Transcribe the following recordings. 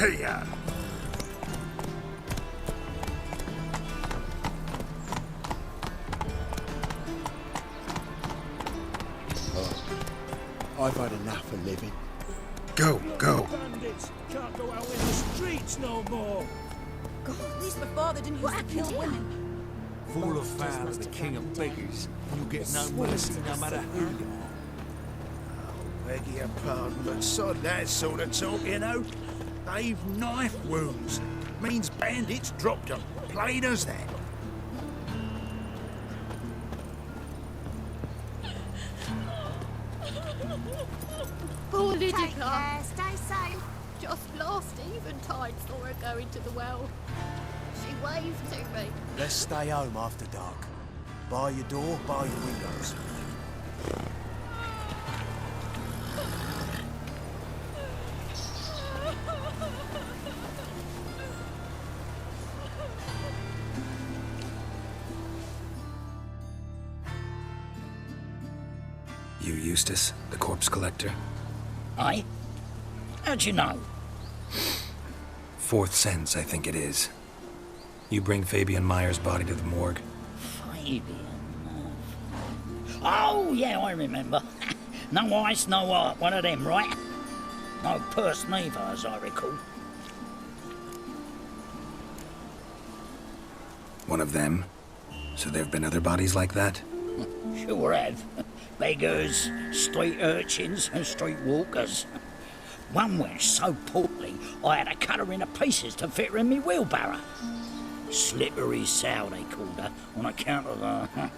Hiya! I've had enough of living. Go, go. Bandits can't go out in the streets no more. God, at least my father didn't use to kill women. Fall of foul of the king of beggars, you get no mercy no matter who you are. Beg your pardon, but sod that sort of talk, you know. They've knife wounds. Means bandits dropped them. Plain as that. Poor Take Lydica. care, stay safe. Just last eventide saw her go into the well. She waved to me. Let's stay home after dark. Bar your door, bar your windows. You Eustace, the corpse collector? Aye? How'd you know? Fourth sense, I think it is. You bring Fabian Meyer's body to the morgue. Fabian. Oh, yeah, I remember. No ice, no art, one of them, right? No purse neither, as I recall. One of them? So there have been other bodies like that? Sure have. Beggars, street urchins, and street walkers. One went so portly, I had to cut her into pieces to fit her in me wheelbarrow. Slippery sow, they called her, on account of her.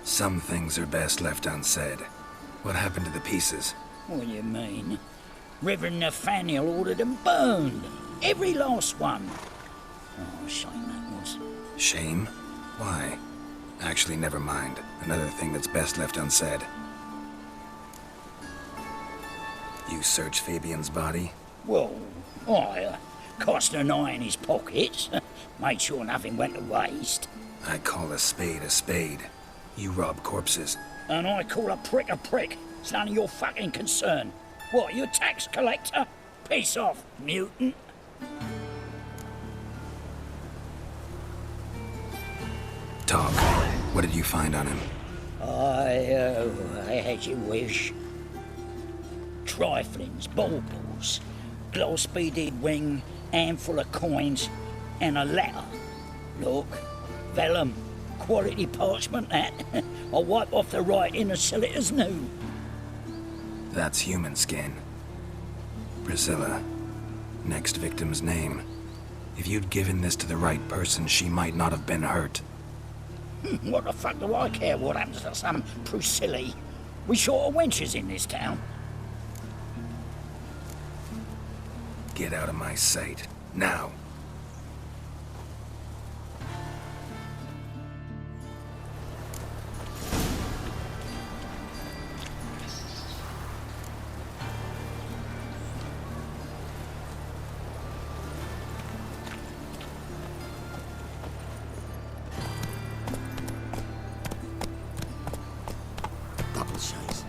Some things are best left unsaid. What happened to the pieces? What do you mean? Reverend Nathaniel ordered them burned. Every last one. Oh, shame that was. Shame? Why? Actually, never mind. Another thing that's best left unsaid. You searched Fabian's body? Well, I cast an eye in his pockets. Made sure nothing went to waste. I call a spade a spade. You rob corpses. And I call a prick a prick. It's none of your fucking concern. What, you a tax collector? Piss off, mutant. Talk. What did you find on him? As you wish. Triflings, baubles, gloss-beaded ring, handful of coins, and a letter. Look, vellum, quality parchment that. I'll wipe off the writing and sell it as new. That's human skin. Priscilla. Next victim's name. If you'd given this to the right person, she might not have been hurt. What the fuck do I care what happens to some Priscilla? We short of wenches in this town. Get out of my sight. Now. Double shades.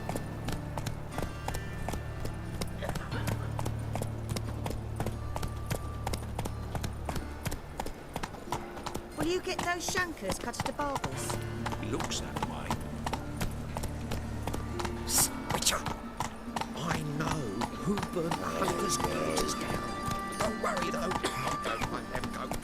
Will you get those shankers cut to barbers? He looks that way. Switcher! I know who burned the hunter's quarters down. Don't worry though. I don't want them go.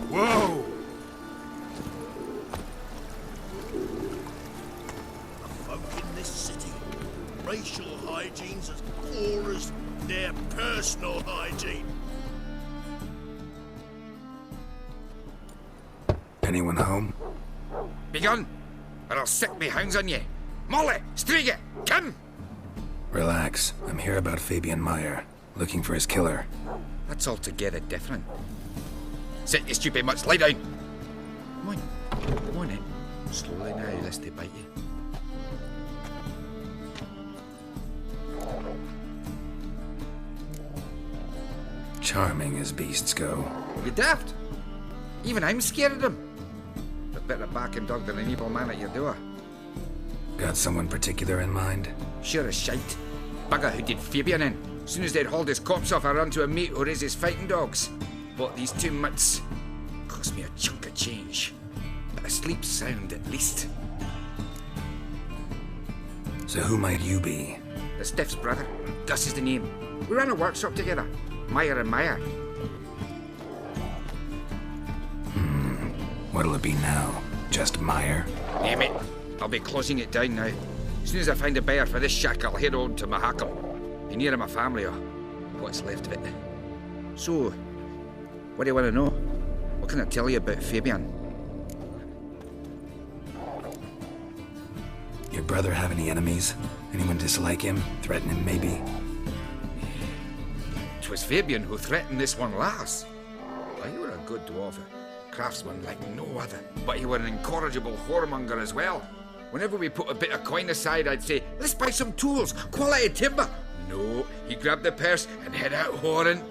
Whoa! The folk in this city, racial hygiene's as poor as their personal hygiene. Anyone home? Begone, or I'll set me hounds on you. Molly, Striga, come! Relax. I'm here about Fabian Meyer, looking for his killer. That's altogether different. Sit your stupid mutts, lie down. Come on in. Slowly now, lest they bite you. Charming as beasts go. You daft? Even I'm scared of them. A better barking dog than an evil man at your door. Got someone particular in mind? Sure as shite. Bugger who did Fabian in. Soon as they'd hauled his corpse off, I run to a mate who raises fighting dogs. Bought these 2 mutts. Cost me a chunk of change. But I sleep sound at least. So who might you be? The Stiff's brother. Gus is the name. We ran a workshop together. Meyer and Meyer. What'll it be now? Just Meyer? Name it. I'll be closing it down now. As soon as I find a buyer for this shack, I'll head on to Mahakam. Be near my family or what's left of it. So, what do you want to know? What can I tell you about Fabian? Your brother have any enemies? Anyone dislike him? Threaten him, maybe? 'Twas Fabian who threatened this one last. Well, he were a good dwarf, a craftsman like no other. But he were an incorrigible whoremonger as well. Whenever we put a bit of coin aside, I'd say, let's buy some tools, quality timber. No, he grabbed the purse and head out whoring.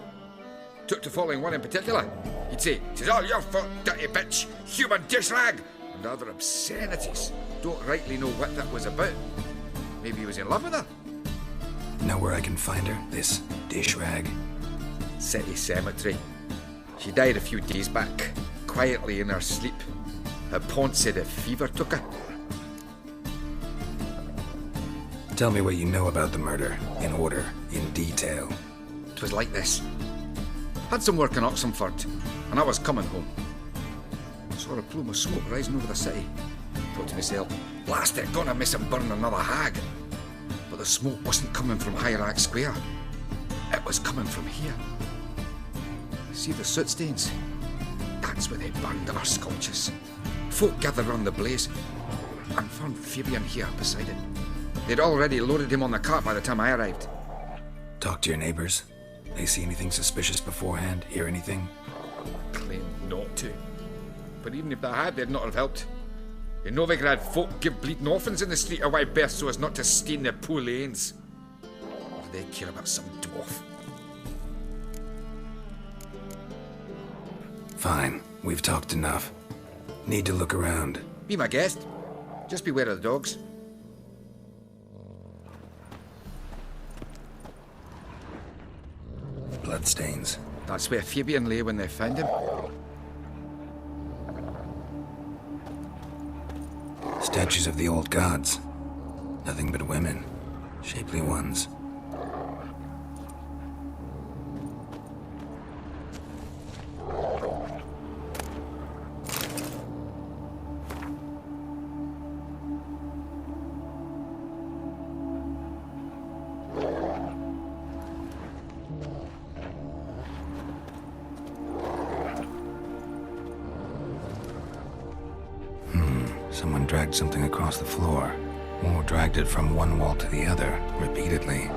Took to following one in particular. He'd say, "'Tis all your fault, dirty bitch, human dish rag," and other obscenities. Don't rightly know what that was about. Maybe he was in love with her. Know where I can find her? This dish rag? City cemetery. She died a few days back, quietly in her sleep. Her pont said a fever took her. Tell me what you know about the murder, in order, in detail. 'Twas like this. Had some work in Oxenford, and I was coming home. Saw a plume of smoke rising over the city. Thought to myself, blast it, gonna miss him burn another hag. But the smoke wasn't coming from Hierarch Square. It was coming from here. See the soot stains? That's where they burned our sculptures. Folk gathered round the blaze and found Fabian here beside it. They'd already loaded him on the cart by the time I arrived. Talk to your neighbors. They see anything suspicious beforehand? Hear anything? Claimed not to. But even if they had, they'd not have helped. In Novigrad, folk give bleeding orphans in the street a wide berth so as not to stain their poor lanes. Or do they care about some dwarf? Fine, we've talked enough. Need to look around. Be my guest. Just beware of the dogs. Bloodstains. That's where Fabian lay when they found him. Statues of the old gods. Nothing but women. Shapely ones. Someone dragged something across the floor, or dragged it from one wall to the other, repeatedly.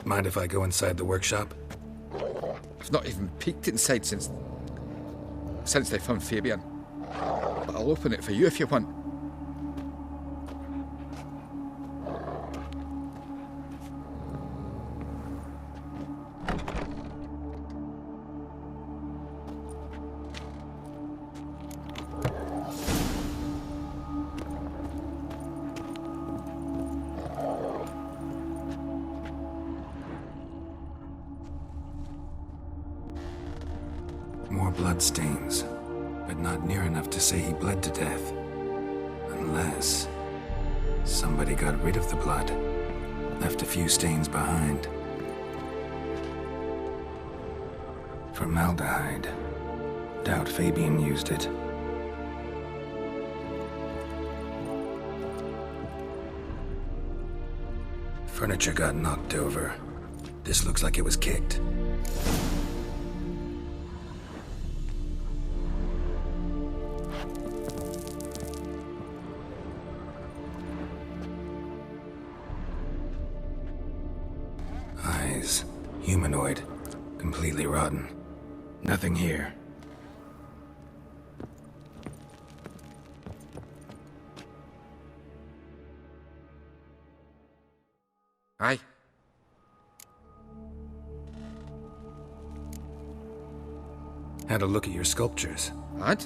Mind if I go inside the workshop? I've not even peeked inside since they found Fabian. But I'll open it for you if you want. More bloodstains, but not near enough to say he bled to death. Unless somebody got rid of the blood, left a few stains behind. Formaldehyde. Doubt Fabian used it. Furniture got knocked over. This looks like it was kicked. Eyes. Humanoid. Completely rotten. Nothing here. Aye. Had a look at your sculptures. Lad?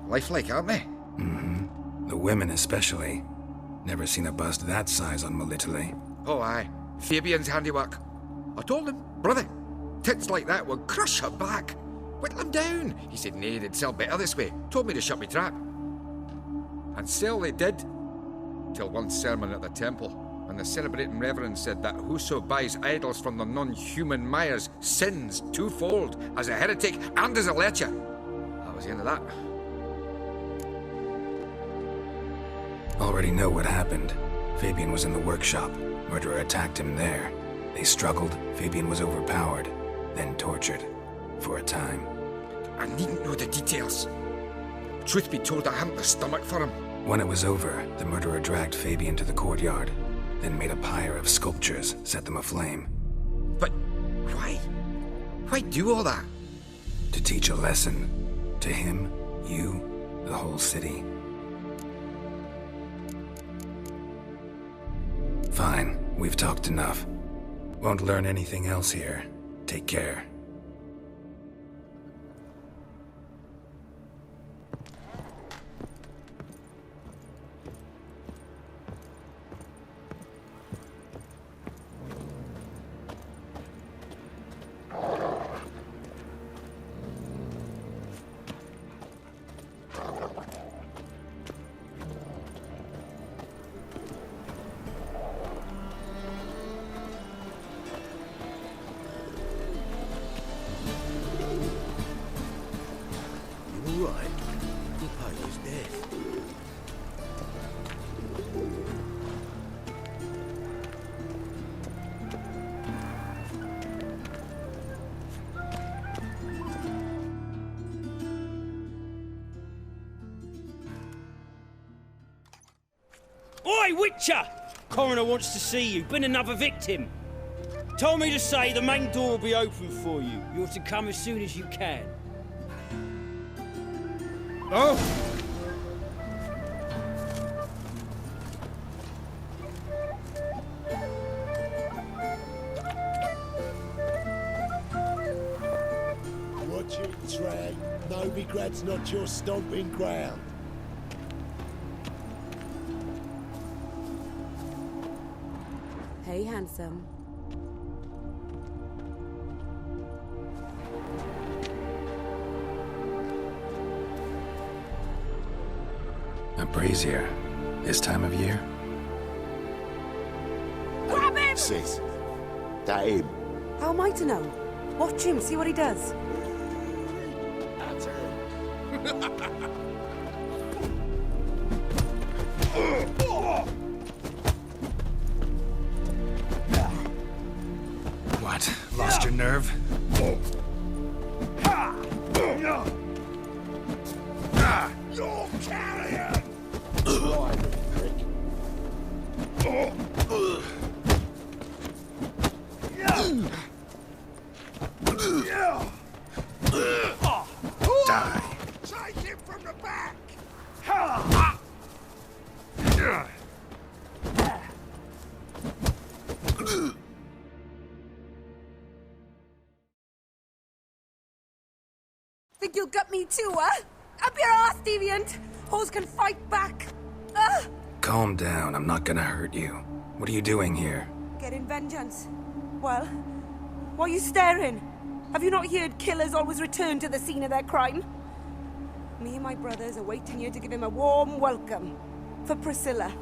Lifelike, aren't they? Mm-hmm. The women especially. Never seen a bust that size on Melitele. Oh, aye. Fabian's handiwork. I told him, brother, tits like that would crush her back. Whittle him down. He said, nay, they'd sell better this way. Told me to shut me trap. And sell they did. Till one sermon at the temple. And the celebrating reverend said that whoso buys idols from the non-human Myers sins twofold, as a heretic and as a lecher. That was the end of that. Already know what happened. Fabian was in the workshop. Murderer attacked him there. They struggled. Fabian was overpowered, then tortured. For a time. I needn't know the details. Truth be told, I hadn't the stomach for him. When it was over, the murderer dragged Fabian to the courtyard, then made a pyre of sculptures, set them aflame. But why? Why do all that? To teach a lesson. To him, you, the whole city. Fine, we've talked enough. Won't learn anything else here. Take care. You all right? The poacher's dead. Oi, Witcher! Coroner wants to see you. Been another victim. Told me to say the main door will be open for you. You're to come as soon as you can. Oh! Watch your track. Novigrad's not your stomping ground. Hey, handsome. A brazier. This time of year? Grab him! Sis, that him. How am I to know? Watch him, see what he does. That's What? Lost your nerve? You're carrion! Right, prick. Die. Take him from the back! Think you'll gut me too, huh? Up your ass, deviant! Hoes can fight back! Ah! Calm down, I'm not gonna hurt you. What are you doing here? Getting vengeance. Well, why are you staring? Have you not heard killers always return to the scene of their crime? Me and my brothers are waiting here to give him a warm welcome. For Priscilla.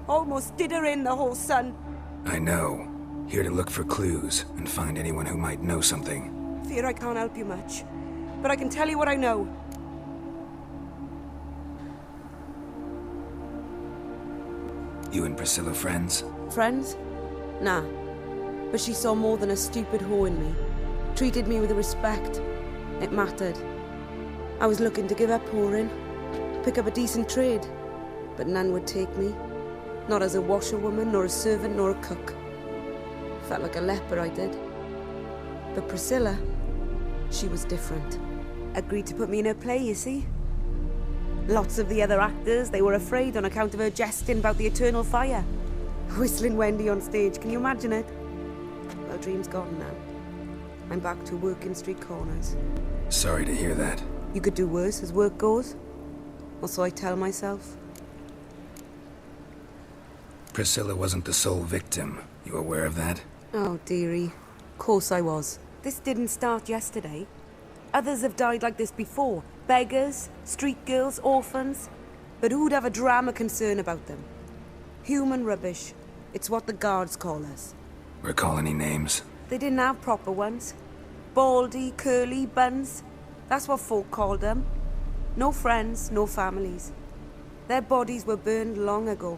Almost did her in, the whole son. I know. Here to look for clues and find anyone who might know something. Fear I can't help you much. But I can tell you what I know. You and Priscilla friends? Friends? Nah. But she saw more than a stupid whore in me. Treated me with respect. It mattered. I was looking to give up whoring. Pick up a decent trade. But none would take me. Not as a washerwoman, nor a servant, nor a cook. Felt like a leper, I did. But Priscilla, she was different. Agreed to put me in her play, you see. Lots of the other actors, they were afraid on account of her jesting about the eternal fire. Whistling Wendy on stage, can you imagine it? Well, dream's gone now. I'm back to working street corners. Sorry to hear that. You could do worse as work goes. Or so I tell myself. Priscilla wasn't the sole victim. You aware of that? Oh, dearie. Of course I was. This didn't start yesterday. Others have died like this before. Beggars, street girls, orphans. But who'd have a drama concern about them? Human rubbish. It's what the guards call us. Recall any names? They didn't have proper ones. Baldy, curly, buns. That's what folk called them. No friends, no families. Their bodies were burned long ago.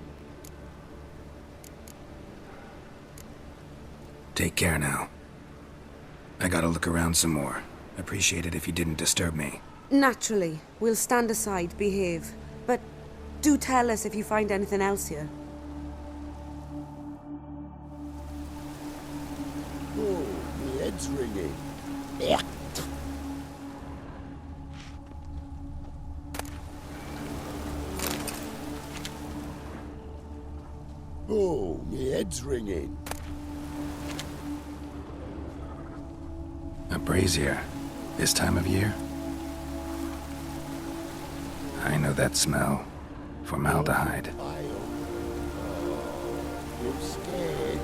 Take care now. I gotta look around some more. Appreciate it if you didn't disturb me. Naturally. We'll stand aside, behave. But do tell us if you find anything else here. Oh, my head's ringing. Yeah. Oh, my head's ringing. A brazier. This time of year? I know that smell. Formaldehyde. You're scared.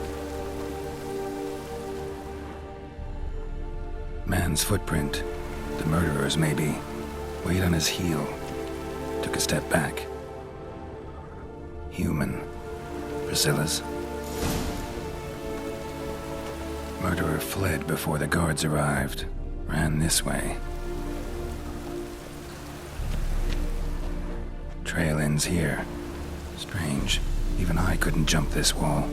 Man's footprint. The murderer's, maybe. Weight on his heel. Took a step back. Human. Priscilla's. Murderer fled before the guards arrived. Ran this way. Trail ends here. Strange. Even I couldn't jump this wall.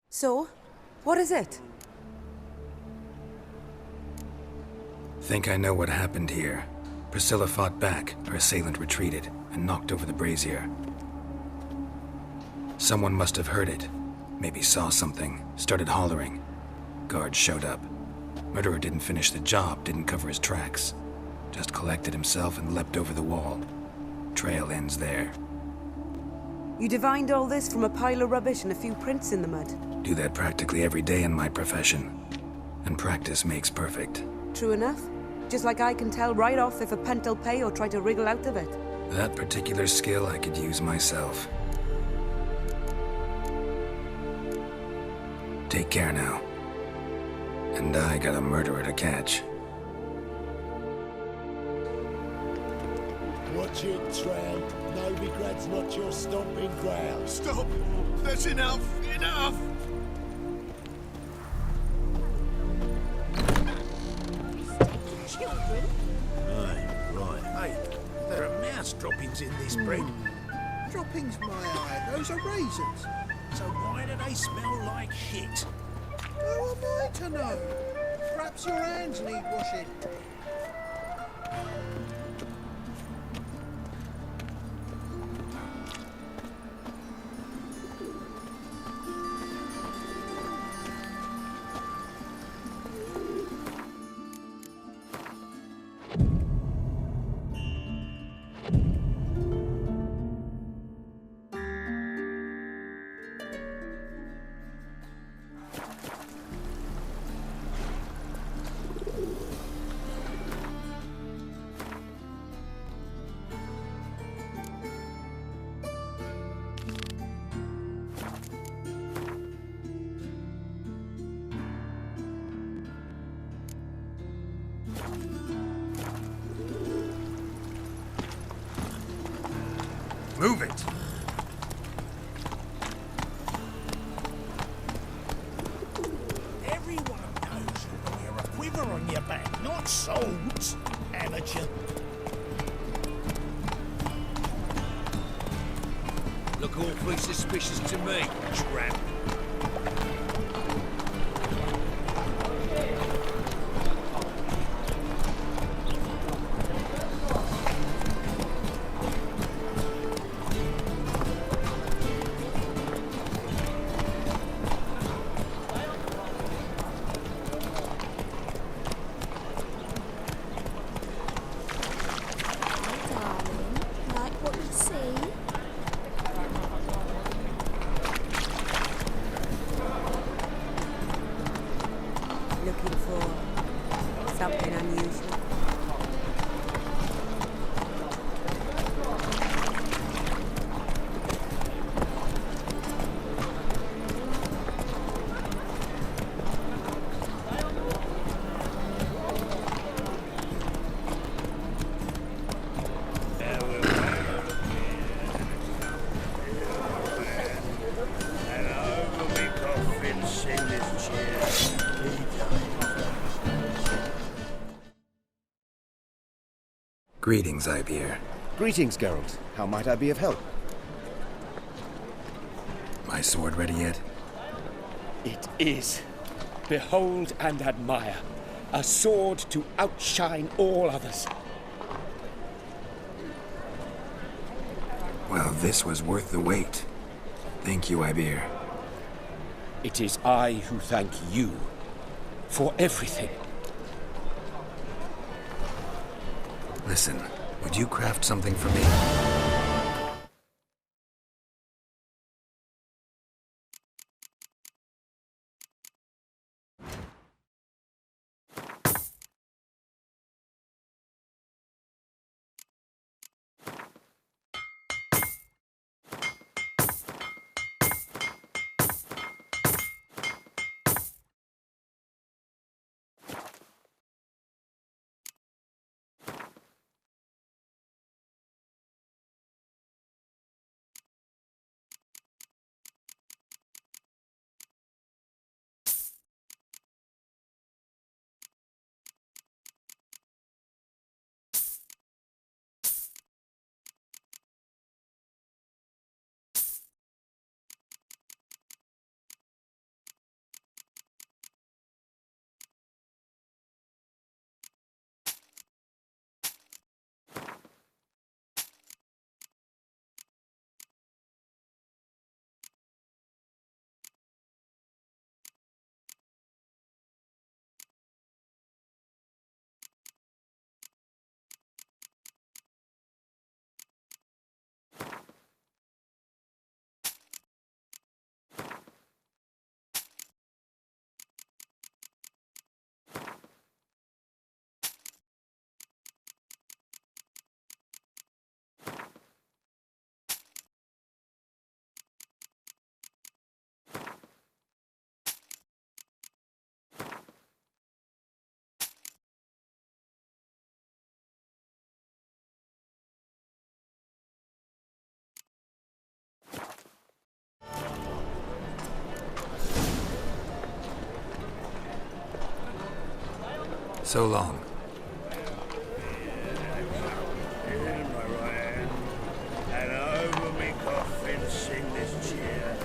So, what is it? Think I know what happened here. Priscilla fought back, her assailant retreated, and knocked over the brazier. Someone must have heard it. Maybe saw something, started hollering. Guards showed up. Murderer didn't finish the job, didn't cover his tracks. Just collected himself and leapt over the wall. Trail ends there. You divined all this from a pile of rubbish and a few prints in the mud. Do that practically every day in my profession. And practice makes perfect. True enough. Just like I can tell right off if a punt will pay or try to wriggle out of it. That particular skill I could use myself. Take care now. And I got a murderer to catch. Watch it, tramp. Novigrad's not your stomping ground. Stop! That's enough! Enough! Children? Right. Hey, there are mouse droppings in this bread. Droppings, my eye. Those are raisins. So why do they smell like shit? How am I to know? Perhaps your hands need washing. Move it! Everyone knows you wear a quiver on your back, not swords, amateur. Look awfully suspicious to me, tramp. Looking for something unusual. Greetings, Ibeer. Greetings, Geralt. How might I be of help? My sword ready yet? It is. Behold and admire. A sword to outshine all others. Well, this was worth the wait. Thank you, Ibeer. It is I who thank you for everything. Listen, would you craft something for me? So long. And over me coffin sing this cheer.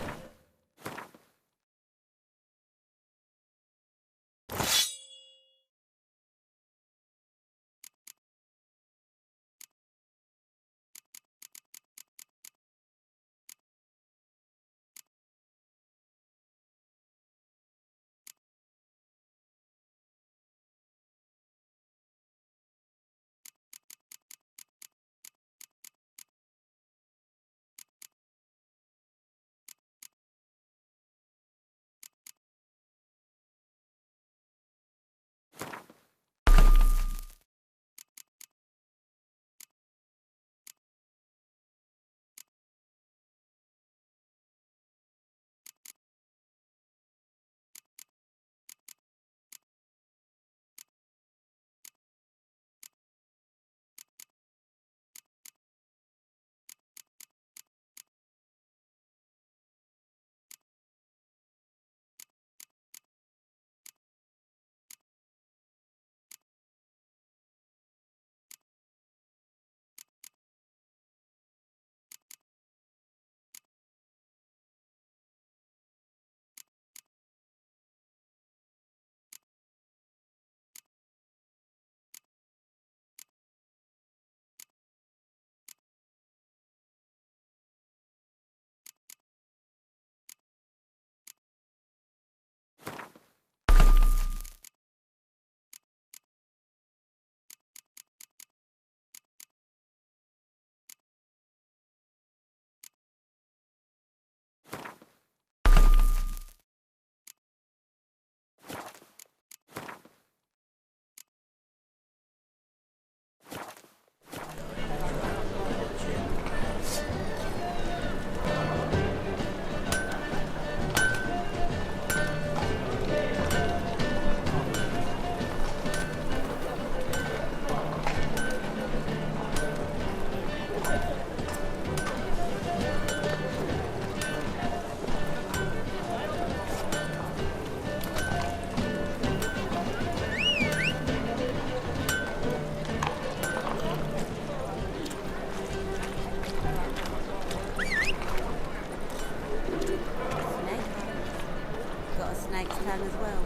Knight's Town as well.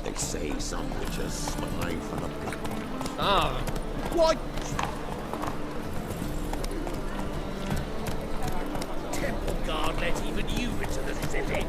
They say some witches spy for the Black One. Ah, why? Temple Guard let even you into the city.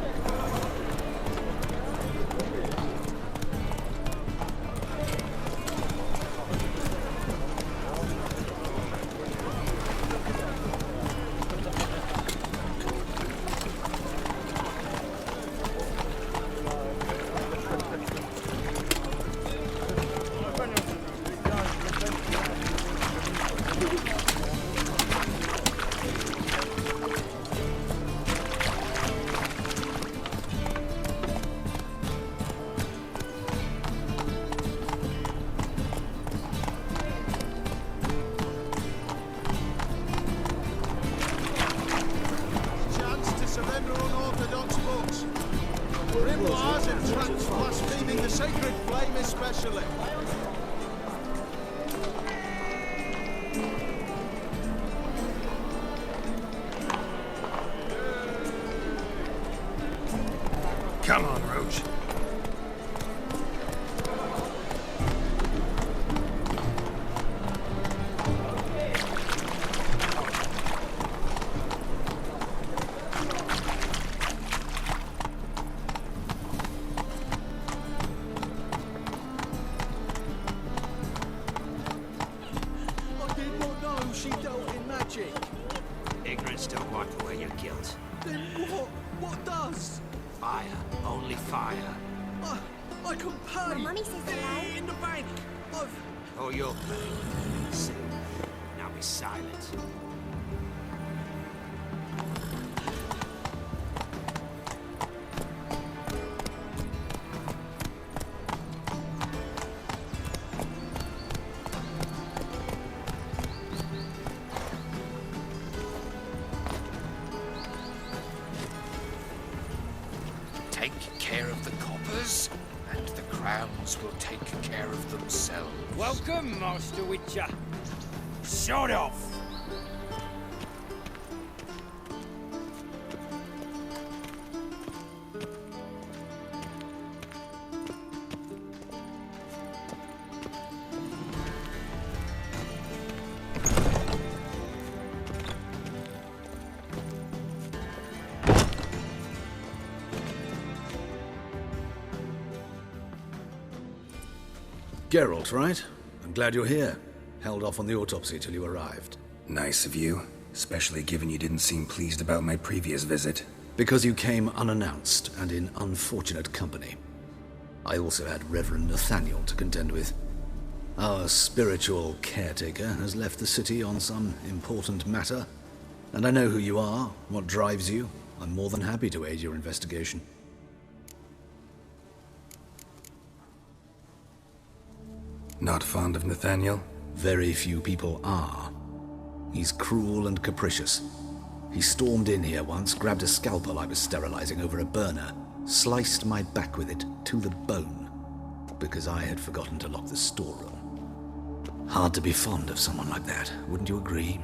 Chance to surrender unorthodox books. Grimoires and tracts blaspheming the sacred flame especially. Come on, Roach. I did not know she dealt in magic. Ignorance don't wipe away your guilt. Then what? What does? Fire. Only fire. I can pay. Mummy says hello. In the bank. Oh, you'll pay. Soon. Now be silent. Take care of the coppers, and the crowns will take care of themselves. Welcome, Master Witcher. Sod off! Geralt, right? I'm glad you're here. Held off on the autopsy till you arrived. Nice of you, especially given you didn't seem pleased about my previous visit. Because you came unannounced and in unfortunate company. I also had Reverend Nathaniel to contend with. Our spiritual caretaker has left the city on some important matter, and I know who you are, what drives you. I'm more than happy to aid your investigation. Not fond of Nathaniel? Very few people are. He's cruel and capricious. He stormed in here once, grabbed a scalpel I was sterilizing over a burner, sliced my back with it to the bone, because I had forgotten to lock the storeroom. Hard to be fond of someone like that, wouldn't you agree?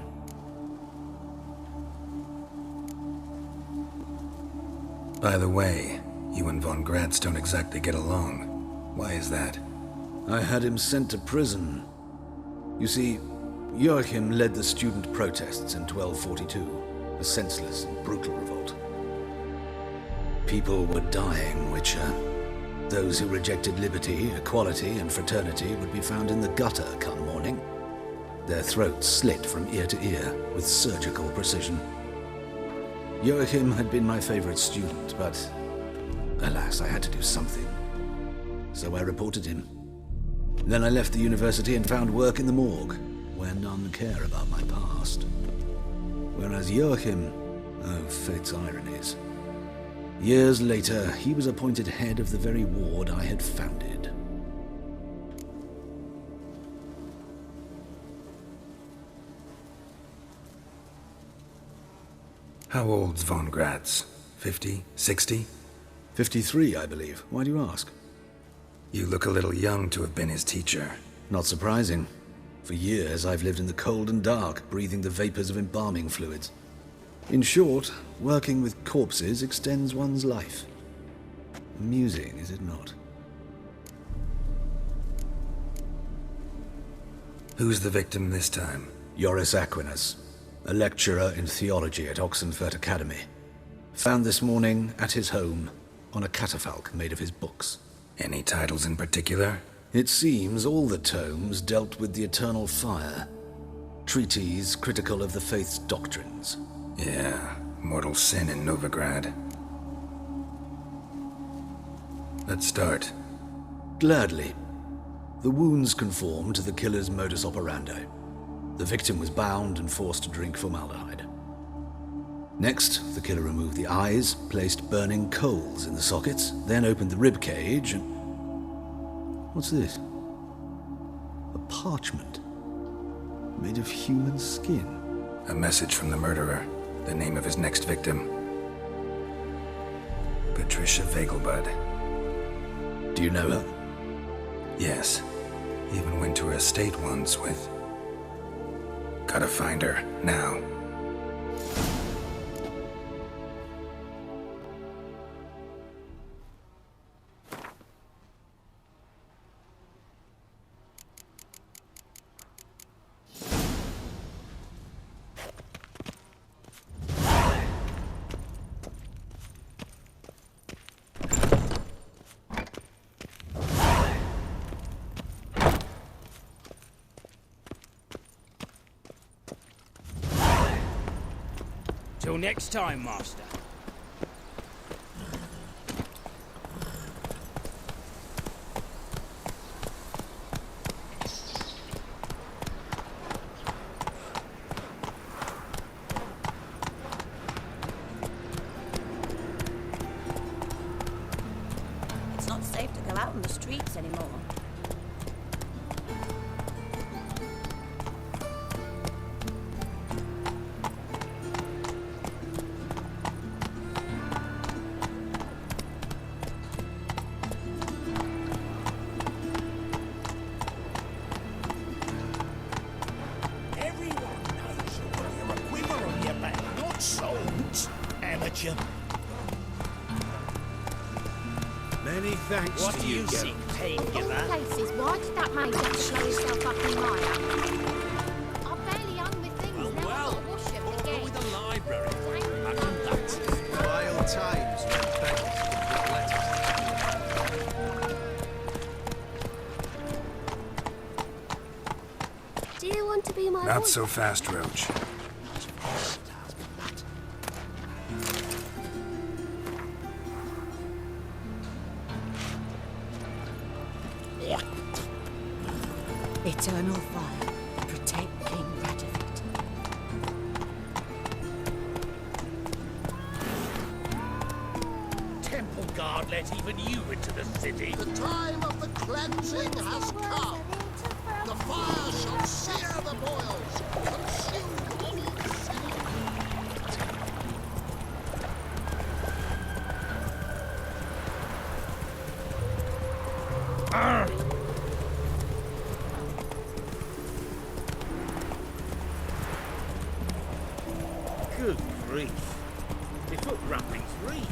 By the way, you and Von Gratz don't exactly get along. Why is that? I had him sent to prison. You see, Joachim led the student protests in 1242, a senseless and brutal revolt. People were dying, Witcher. Those who rejected liberty, equality, and fraternity would be found in the gutter come morning. Their throats slit from ear to ear with surgical precision. Joachim had been my favorite student, but alas, I had to do something. So I reported him. Then I left the university and found work in the morgue, where none care about my past. Whereas Joachim, oh, fate's ironies. Years later, he was appointed head of the very ward I had founded. How old's Von Gratz? 50? 60? 53, I believe. Why do you ask? You look a little young to have been his teacher. Not surprising. For years, I've lived in the cold and dark, breathing the vapors of embalming fluids. In short, working with corpses extends one's life. Amusing, is it not? Who's the victim this time? Joris Aquinas, a lecturer in theology at Oxenfurt Academy. Found this morning at his home on a catafalque made of his books. Any titles in particular? It seems all the tomes dealt with the eternal fire. Treatises critical of the faith's doctrines. Yeah, mortal sin in Novigrad. Let's start. Gladly. The wounds conform to the killer's modus operandi. The victim was bound and forced to drink formaldehyde. Next, the killer removed the eyes, placed burning coals in the sockets, then opened the rib cage and... What's this? A parchment made of human skin. A message from the murderer. The name of his next victim. Patricia Vegelbud. Do you know her? Yes. Even went to her estate once with... Gotta find her, now. Till next time, Master. It's not safe to go out on the streets anymore. Amateur. Many thanks What to do you seek, Painkiller? Places, why did that man get to show himself up in my house? I barely hung with things, now I've got to wash them again. With the library. Wild times when beggars could Do you want to be my Not wife? so fast, Roach. Eternal fire. Protect King Radovid. Temple guard let even you into the city. The time of the cleansing has come. The fire shall sear the boils, consume all sin. Good grief. They took wrappings reek.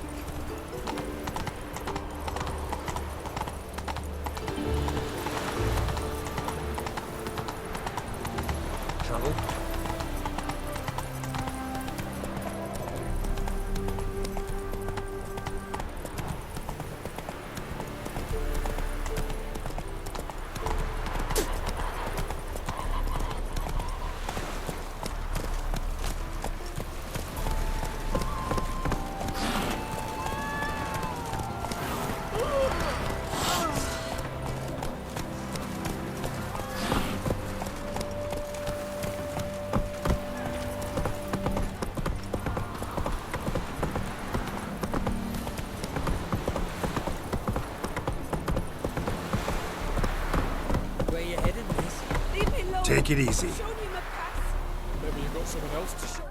trouble. Take it easy. Maybe you got someone else to show.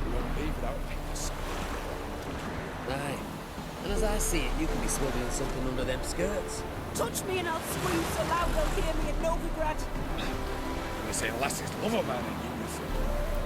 We won't leave without paying us. Aye. And as I see it, you could be smuggling something under them skirts. Touch me and I'll scream so loud they'll hear me in Novigrad. They say lasses love a man and give you for